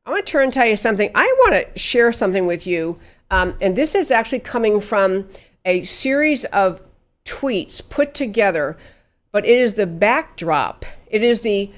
I want to turn and tell you something. I want to share something with you. And this is actually coming from a series of tweets put together, but it is the backdrop. It is the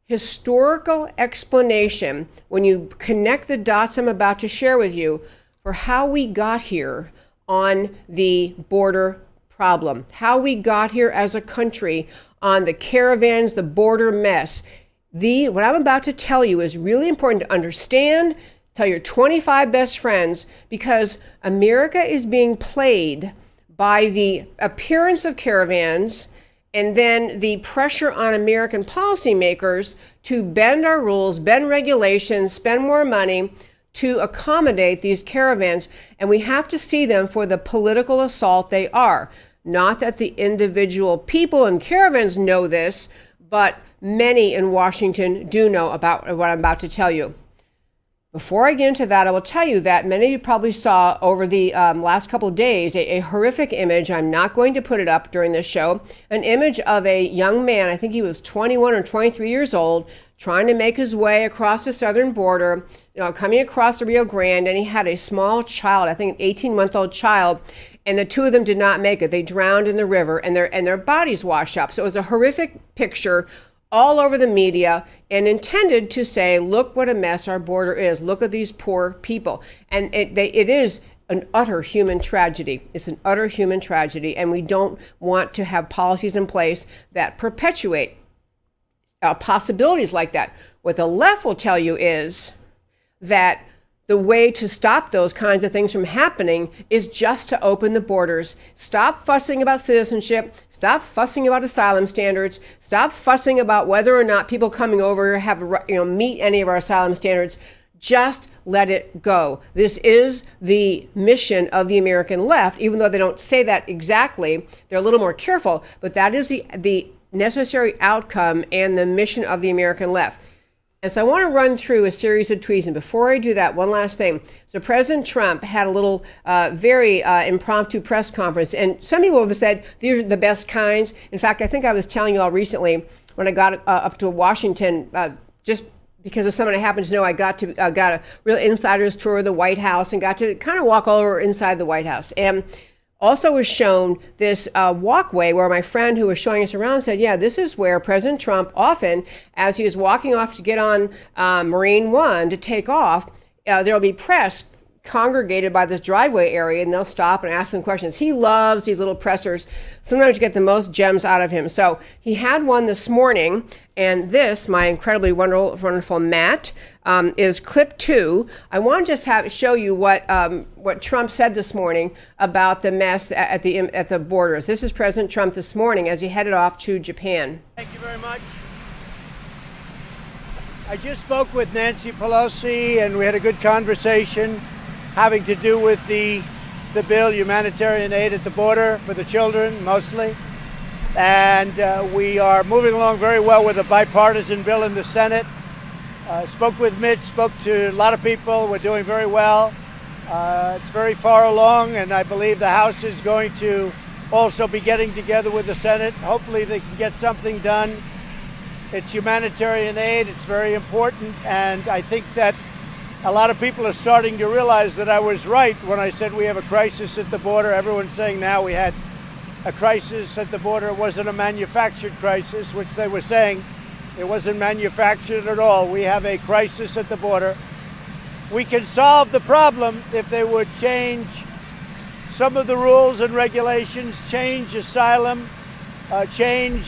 historical explanation when you connect the dots I'm about to share with you for how we got here on the border problem, how we got here as a country on the caravans, the border mess. What I'm about to tell you is really important to understand. Tell your 25 best friends, because America is being played by the appearance of caravans and then the pressure on American policymakers to bend our rules, bend regulations, spend more money to accommodate these caravans. And we have to see them for the political assault they are. Not that the individual people in caravans know this, but many in Washington do know about what I'm about to tell you. Before I get into that, I will tell you that many of you probably saw over the last couple of days a horrific image. I'm not going to put it up during this show. An image of a young man, I think he was 21 or 23 years old, trying to make his way across the southern border, coming across the Rio Grande, and he had a small child, I think an 18-month-old child, and the two of them did not make it. They drowned in the river, and their bodies washed up. So it was a horrific picture all over the media and intended to say, look what a mess our border is. Look at these poor people. And it is an utter human tragedy. It's an utter human tragedy. And we don't want to have policies in place that perpetuate possibilities like that. What the left will tell you is that the way to stop those kinds of things from happening is just to open the borders. Stop fussing about citizenship. Stop fussing about asylum standards. Stop fussing about whether or not people coming over have meet any of our asylum standards. Just let it go. This is the mission of the American left, even though they don't say that exactly. They're a little more careful, but that is the necessary outcome and the mission of the American left. And so I want to run through a series of tweets. And before I do that, one last thing. So President Trump had a little very impromptu press conference. And some people have said these are the best kinds. In fact, I think I was telling you all recently when I got up to Washington, just because of someone I happen to know, I got a real insider's tour of the White House and got to kind of walk all over inside the White House. And also was shown this walkway where my friend who was showing us around said, yeah, this is where President Trump often, as he was walking off to get on Marine One to take off, there'll be press congregated by this driveway area, and they'll stop and ask him questions. He loves these little pressers. Sometimes you get the most gems out of him. So he had one this morning, and this, my incredibly wonderful Matt, is clip 2. I want to just show you what Trump said this morning about the mess at the borders. This is President Trump this morning as he headed off to Japan. Thank you very much. I just spoke with Nancy Pelosi, and we had a good conversation having to do with the bill, humanitarian aid at the border for the children, mostly. And we are moving along very well with a bipartisan bill in the Senate. Spoke with Mitch, spoke to a lot of people. We're doing very well. It's very far along, and I believe the House is going to also be getting together with the Senate. Hopefully they can get something done. It's humanitarian aid. It's very important, and I think that a lot of people are starting to realize that I was right when I said we have a crisis at the border. Everyone's saying now we had a crisis at the border. It wasn't a manufactured crisis, which they were saying. It wasn't manufactured at all. We have a crisis at the border. We can solve the problem if they would change some of the rules and regulations, change asylum, change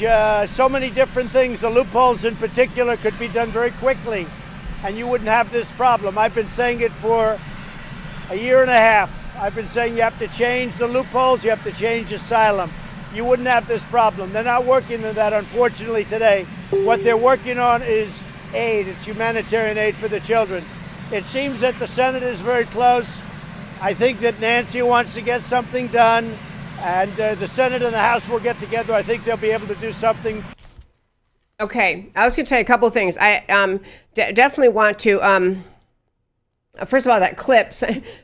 so many different things. The loopholes in particular could be done very quickly, and you wouldn't have this problem. I've been saying it for a year and a half. I've been saying you have to change the loopholes, you have to change asylum. You wouldn't have this problem. They're not working on that, unfortunately, today. What they're working on is aid. It's humanitarian aid for the children. It seems that the Senate is very close. I think that Nancy wants to get something done, and the Senate and the House will get together. I think they'll be able to do something. Okay, I was going to tell you a couple of things. I definitely want to, first of all, that clip,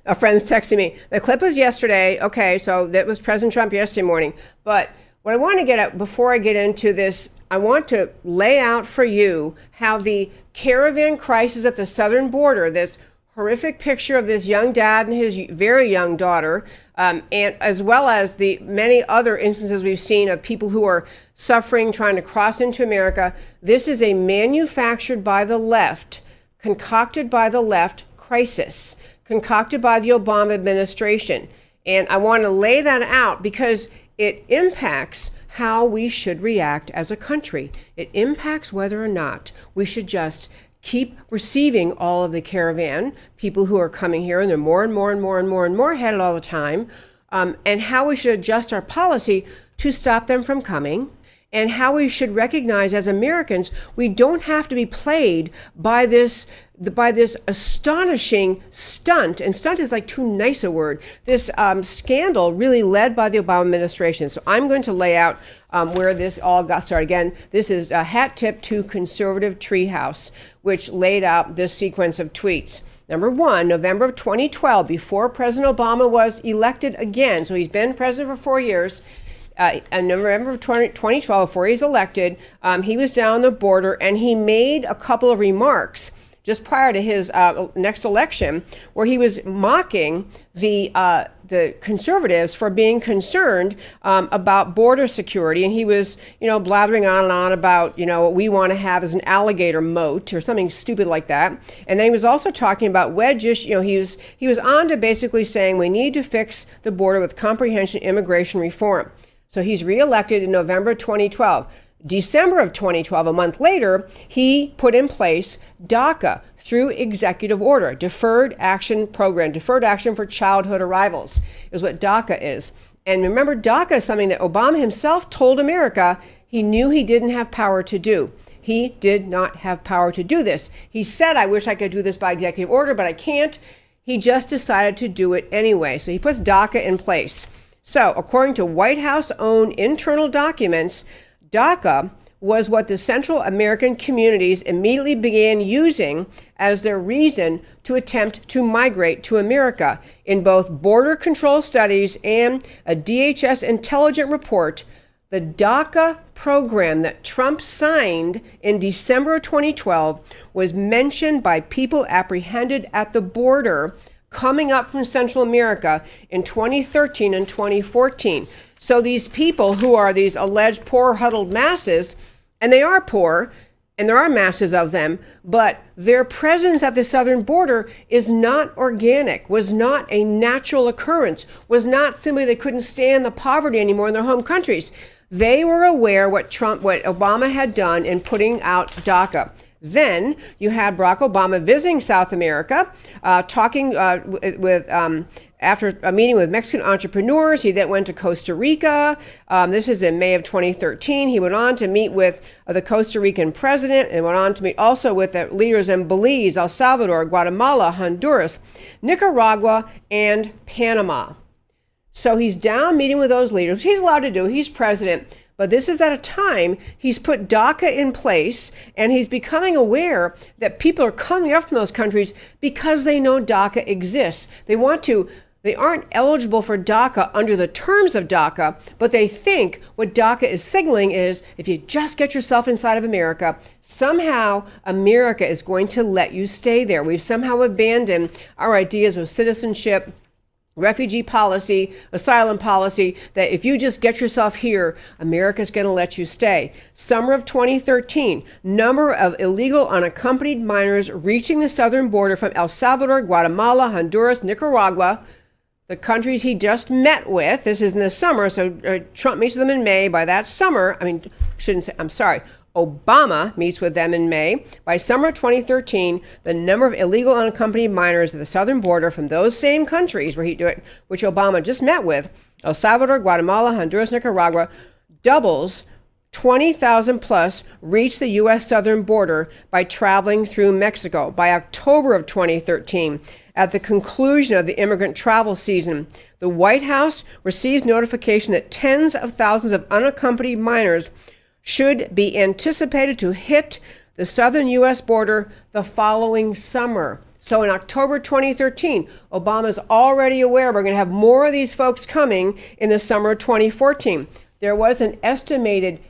a friend's texting me. The clip was yesterday. Okay, so that was President Trump yesterday morning. But what I want to get at before I get into this I want to lay out for you how the caravan crisis at the southern border, this horrific picture of this young dad and his very young daughter, and as well as the many other instances we've seen of people who are suffering trying to cross into America. This is a manufactured by the left, concocted by the left crisis, concocted by the Obama administration. And I want to lay that out because it impacts how we should react as a country. It impacts whether or not we should just keep receiving all of the caravan people who are coming here, and they're more and more and more and more and more headed all the time, and how we should adjust our policy to stop them from coming, and how we should recognize as Americans we don't have to be played by this astonishing stunt, and stunt is like too nice a word, this scandal really led by the Obama administration. So I'm going to lay out where this all got started. Again, this is a hat tip to Conservative Treehouse, which laid out this sequence of tweets. Number one, November of 2012, before President Obama was elected again, so he's been president for 4 years, in November of 2012, before he's elected, he was down the border and he made a couple of remarks just prior to his next election, where he was mocking the conservatives for being concerned about border security, and he was, blathering on and on about, what we want to have is an alligator moat or something stupid like that. And then he was also talking about wedges. He was on to basically saying we need to fix the border with comprehensive immigration reform. So he's reelected in November 2012. December of 2012, a month later, he put in place DACA through executive order, Deferred Action Program, Deferred Action for Childhood Arrivals is what DACA is. And remember, DACA is something that Obama himself told America he knew he didn't have power to do. He did not have power to do this. He said, I wish I could do this by executive order, but I can't. He just decided to do it anyway. So he puts DACA in place. So according to White House-owned internal documents, DACA was what the Central American communities immediately began using as their reason to attempt to migrate to America. In both border control studies and a DHS intelligence report, the DACA program that Trump signed in December of 2012 was mentioned by people apprehended at the border coming up from Central America in 2013 and 2014. So these people who are these alleged poor huddled masses, and they are poor, and there are masses of them, but their presence at the southern border is not organic, was not a natural occurrence, was not simply they couldn't stand the poverty anymore in their home countries. They were aware what Obama had done in putting out DACA. Then you had Barack Obama visiting South America, talking after a meeting with Mexican entrepreneurs. He then went to Costa Rica. This is in May of 2013. He went on to meet with the Costa Rican president and went on to meet also with the leaders in Belize, El Salvador, Guatemala, Honduras, Nicaragua, and Panama. So he's down meeting with those leaders. He's allowed to do. He's president. But this is at a time he's put DACA in place, and he's becoming aware that people are coming up from those countries because they know DACA exists. They aren't eligible for DACA under the terms of DACA, but they think what DACA is signaling is if you just get yourself inside of America, somehow America is going to let you stay there. We've somehow abandoned our ideas of citizenship, refugee policy, asylum policy, that if you just get yourself here, America's going to let you stay. Summer of 2013, number of illegal unaccompanied minors reaching the southern border from El Salvador, Guatemala, Honduras, Nicaragua, the countries he just met with. This is in the summer, so Trump meets with them in May. By that summer, Obama meets with them in May. By summer 2013, the number of illegal unaccompanied minors at the southern border from those same countries which Obama just met with, El Salvador, Guatemala, Honduras, Nicaragua, doubles. 20,000 plus reached the U.S. southern border by traveling through Mexico. By October of 2013, at the conclusion of the immigrant travel season, the White House receives notification that tens of thousands of unaccompanied minors should be anticipated to hit the southern U.S. border the following summer. So in October 2013, Obama's already aware we're going to have more of these folks coming in the summer of 2014. There was an estimated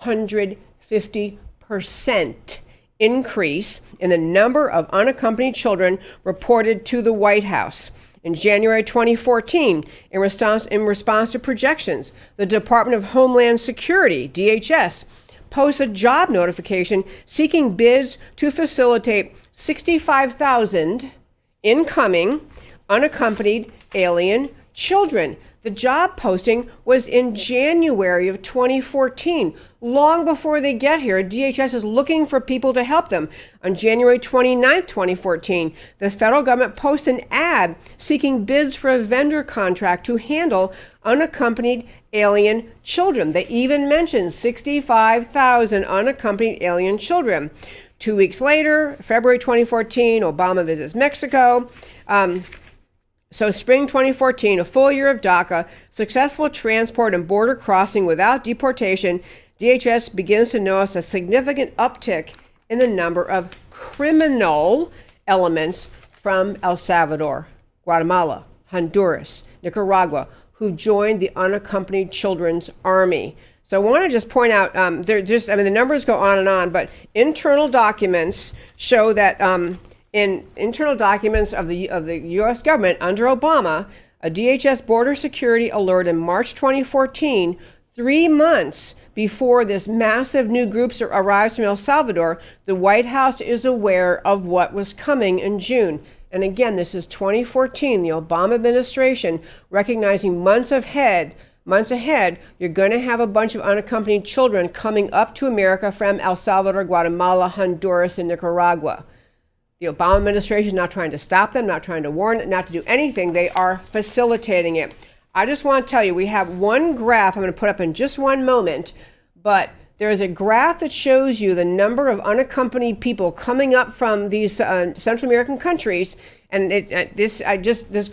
150% increase in the number of unaccompanied children reported to the White House. In January 2014, in response to projections, the Department of Homeland Security, DHS, posts a job notification seeking bids to facilitate 65,000 incoming unaccompanied alien children. The job posting was in January of 2014. Long before they get here, DHS is looking for people to help them. On January 29th, 2014, the federal government posts an ad seeking bids for a vendor contract to handle unaccompanied alien children. They even mention 65,000 unaccompanied alien children. 2 weeks later, February 2014, Obama visits Mexico. So spring 2014, a full year of DACA, successful transport and border crossing without deportation, DHS begins to notice a significant uptick in the number of criminal elements from El Salvador, Guatemala, Honduras, Nicaragua, who joined the unaccompanied children's army. So I want to just point out, the numbers go on and on, but internal documents show that in internal documents of the U.S. government under Obama, a DHS border security alert in March 2014, 3 months before this massive new groups arrives from El Salvador, the White House is aware of what was coming in June. And again, this is 2014, the Obama administration recognizing months ahead, you're going to have a bunch of unaccompanied children coming up to America from El Salvador, Guatemala, Honduras, and Nicaragua. The Obama administration is not trying to stop them, not trying to warn, not to do anything. They are facilitating it. I just want to tell you, we have one graph I'm going to put up in just one moment, but there is a graph that shows you the number of unaccompanied people coming up from these Central American countries, and this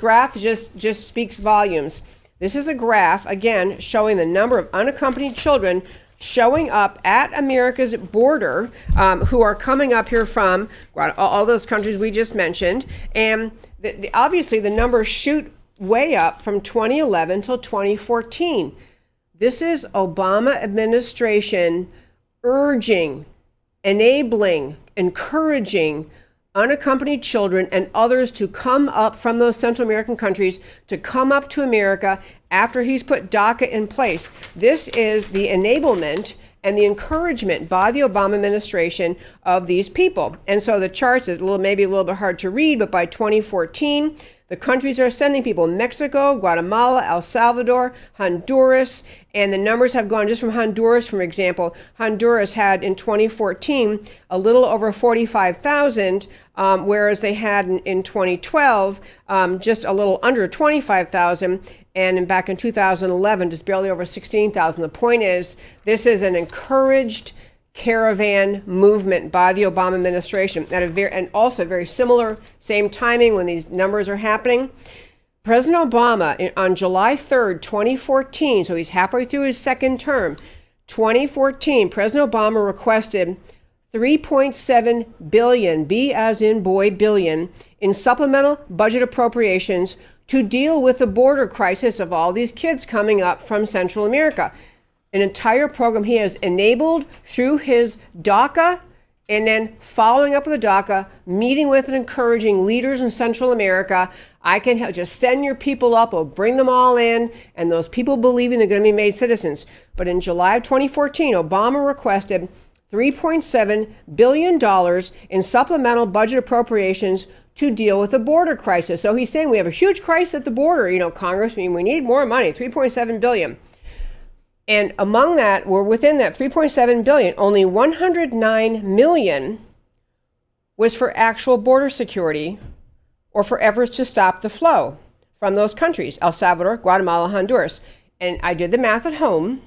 graph just speaks volumes. This is a graph, again, showing the number of unaccompanied children showing up at America's border, who are coming up here from all those countries we just mentioned. And obviously the numbers shoot way up from 2011 till 2014. This is Obama administration urging, enabling, encouraging unaccompanied children and others to come up from those Central American countries, to come up to America after he's put DACA in place. This is the enablement and the encouragement by the Obama administration of these people. And so the charts is maybe a little bit hard to read, but by 2014, the countries are sending people: Mexico, Guatemala, El Salvador, Honduras, and the numbers have gone just from Honduras. For example, Honduras had in 2014 a little over 45,000, whereas they had in 2012 just a little under 25,000, and back in 2011 just barely over 16,000. The point is, this is an encouraged caravan movement by the Obama administration and also very similar, same timing when these numbers are happening. President Obama on July 3rd, 2014, so he's halfway through his second term, 2014, President Obama requested $3.7 billion, B as in boy, billion, in supplemental budget appropriations to deal with the border crisis of all these kids coming up from Central America. An entire program he has enabled through his DACA, and then following up with the DACA, meeting with and encouraging leaders in Central America. I can just send your people up, or bring them all in, and those people believing they're going to be made citizens. But in July of 2014, Obama requested $3.7 billion in supplemental budget appropriations to deal with the border crisis. So he's saying we have a huge crisis at the border. Congress, we need more money, $3.7 billion. And among that, within that $3.7 billion, only $109 million was for actual border security or for efforts to stop the flow from those countries: El Salvador, Guatemala, Honduras. And I did the math at home.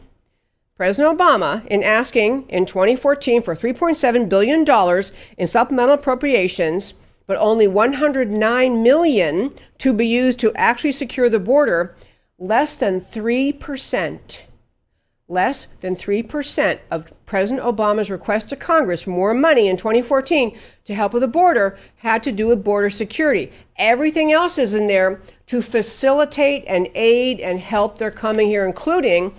President Obama, in asking in 2014 for $3.7 billion in supplemental appropriations, but only $109 million to be used to actually secure the border, less than 3%. Less than 3% of President Obama's request to Congress for more money in 2014 to help with the border had to do with border security. Everything else is in there to facilitate and aid and help their coming here, including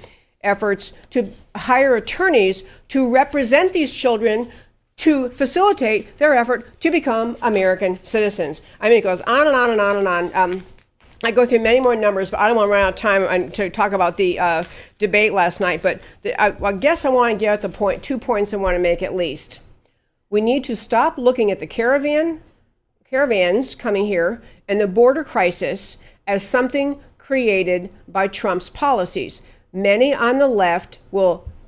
efforts to hire attorneys to represent these children to facilitate their effort to become American citizens. I mean, it goes on and on and on and on. I go through many more numbers, but I don't want to run out of time to talk about the debate last night. But I guess I want to get at the point, 2 points I want to make at least. We need to stop looking at the caravans coming here and the border crisis as something created by Trump's policies. Many on the left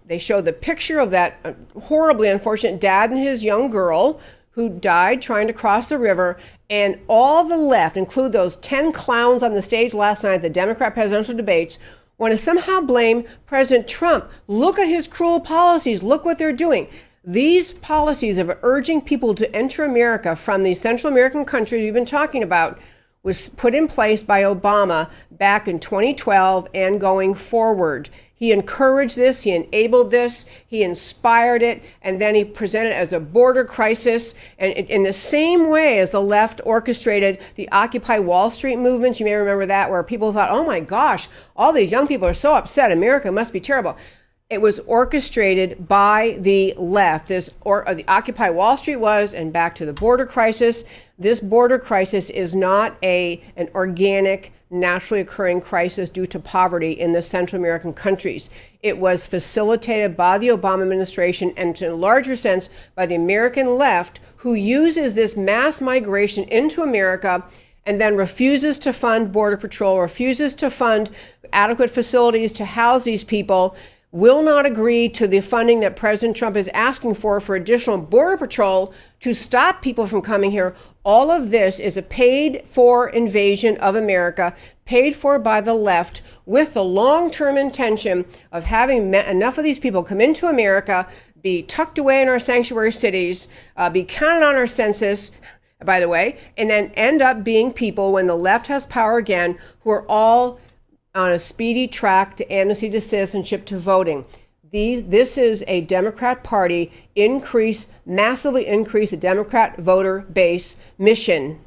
they show the picture of that horribly unfortunate dad and his young girl who died trying to cross the river, and all the left, include those 10 clowns on the stage last night at the Democrat presidential debates, want to somehow blame President Trump. Look at his cruel policies. Look what they're doing. These policies of urging people to enter America from these Central American countries we've been talking about was put in place by Obama back in 2012 and going forward. He encouraged this, he enabled this, he inspired it, and then he presented it as a border crisis. And in the same way as the left orchestrated the Occupy Wall Street movement, you may remember that, where people thought, oh my gosh, all these young people are so upset, America must be terrible. It was orchestrated by the left. The Occupy Wall Street was, and back to the border crisis. This border crisis is not an organic, naturally occurring crisis due to poverty in the Central American countries. It was facilitated by the Obama administration and, to a larger sense, by the American left, who uses this mass migration into America and then refuses to fund Border Patrol, refuses to fund adequate facilities to house these people, will not agree to the funding that President Trump is asking for additional Border Patrol to stop people from coming here. All of this is a paid-for invasion of America, paid for by the left, with the long-term intention of having enough of these people come into America, be tucked away in our sanctuary cities, be counted on our census, by the way, and then end up being people, when the left has power again, who are all on a speedy track to amnesty, to citizenship, to voting. This is a Democrat Party massively increase the Democrat voter base mission,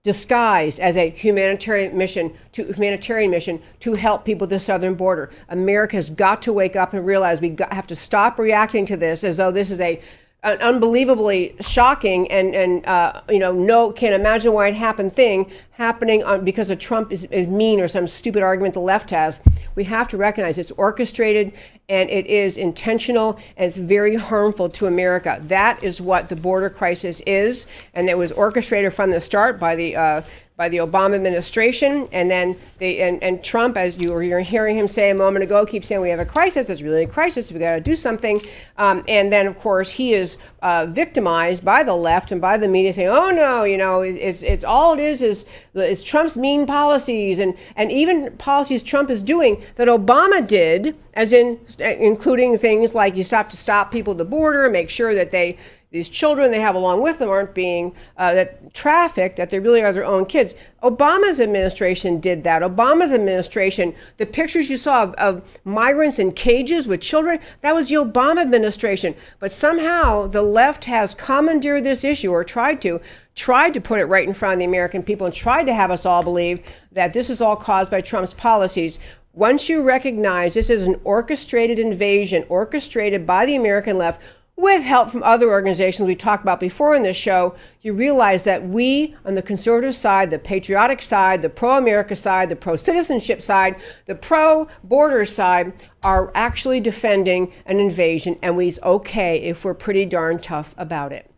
disguised as a humanitarian mission to help people at the southern border. America has got to wake up and realize have to stop reacting to this as though this is an unbelievably shocking and can't imagine why it happened thing happening because of Trump is mean, or some stupid argument the left has. We have to recognize it's orchestrated and it is intentional, and it's very harmful to America. That is what the border crisis is, and it was orchestrated from the start by the Obama administration, and then and Trump, as you're hearing him say a moment ago, keeps saying we have a crisis. It's really a crisis. We got to do something. And then, of course, he is victimized by the left and by the media, saying, "Oh no, it's all it is Trump's mean policies and even policies Trump is doing that Obama did, as in including things like you have to stop people at the border, make sure that these children they have along with them aren't being trafficked, that they really are their own kids." Obama's administration did that. Obama's administration, the pictures you saw of migrants in cages with children, that was the Obama administration. But somehow the left has commandeered this issue, or tried to put it right in front of the American people, and tried to have us all believe that this is all caused by Trump's policies. Once you recognize this is an orchestrated invasion, orchestrated by the American left, with help from other organizations we talked about before in this show, you realize that we, on the conservative side, the patriotic side, the pro-America side, the pro-citizenship side, the pro-border side, are actually defending an invasion, and it's okay if we're pretty darn tough about it.